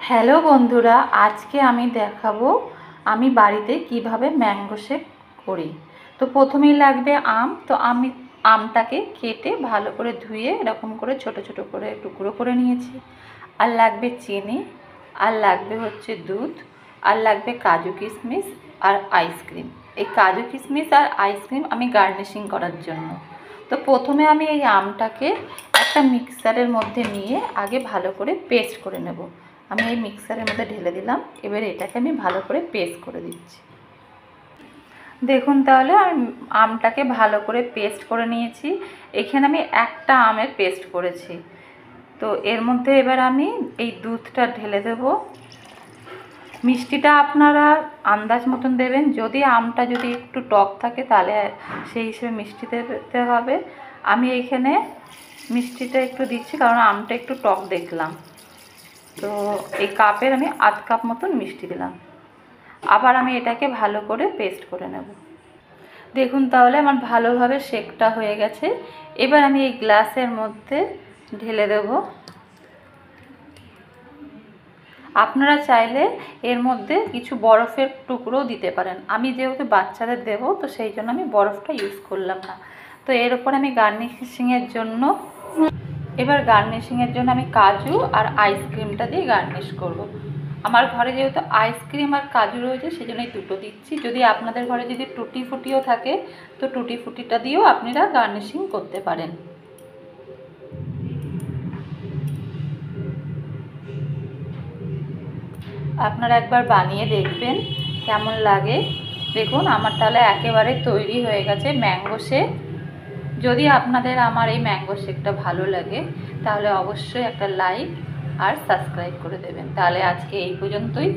Hello বন্ধুরা, আজকে আমি দেখাবো আমি বাড়িতে কিভাবে ম্যাঙ্গো শেক করি। তো প্রথমেই লাগবে আম। তো আমি আমটাকে কেটে ভালো করে ধুয়ে এরকম করে ছোট ছোট করে টুকরো করে নিয়েছি। আর লাগবে চিনি, আর লাগবে হচ্ছে দুধ, আর লাগবে কাজু কিশমিশ আর আইসক্রিম। এই কাজু কিশমিশ আর আইসক্রিম আমি গার্নিশিং করার জন্য। তো প্রথমে আমি এই আমটাকে একটা মিক্সারের মধ্যে নিয়ে আগে ভালো করে পেস্ট করে নেব। আমি এই মিক্সারের মধ্যে ঢেলে দিলাম। এবারে এটাকে আমি ভালো করে পেস্ট করে দিচ্ছি। দেখুন তাহলে আমি আমটাকে ভালো করে পেস্ট করে নিয়েছি। এখানে আমি একটা আমের পেস্ট করেছি। তো এর মধ্যে এবার আমি এই দুধটা ঢেলে দেব। মিষ্টিটা আপনারা আন্দাজ মতন দেবেন। যদি আমটা যদি একটু টক থাকে তাহলে সেই হিসেবে মিষ্টি দিতে হবে। আমি এইখানে মিষ্টিটা একটু দিচ্ছি কারণ আমটা একটু টক দেখলাম। তো এই কাপের আমি আধ কাপ মতন মিষ্টি দিলাম। আবার আমি এটাকে ভালো করে পেস্ট করে নেব। দেখুন তাহলে আমার ভালোভাবে শেকটা হয়ে গেছে। এবার আমি এই গ্লাসের মধ্যে ঢেলে দেব। আপনারা চাইলে এর মধ্যে কিছু বরফের টুকরোও দিতে পারেন। আমি যেহেতু বাচ্চাদের দেবো তো সেই জন্য আমি বরফটা ইউজ করলাম না। তো এর উপর আমি গার্নিশিংয়ের জন্য আমি কাজু আর আইসক্রিমটা দিয়ে গার্নিশ করব। আমার ঘরে যেহেতু আইসক্রিম আর কাজু রয়েছে সেই জন্যই দুটো দিচ্ছি। যদি আপনাদের ঘরে যদি টুটি ফুটিও থাকে তো টুটি ফুটিটা দিয়েও আপনারা গার্নিশিং করতে পারেন। আপনারা একবার বানিয়ে দেখবেন কেমন লাগে। দেখুন আমার তাহলে একেবারে তৈরি হয়ে গেছে ম্যাঙ্গো শেক। যদি আপনাদের আমার এই ম্যাঙ্গো শেকটা ভালো লাগে তাহলে অবশ্যই একটা লাইক আর সাবস্ক্রাইব করে দেবেন। তাহলে আজকে এই পর্যন্তই।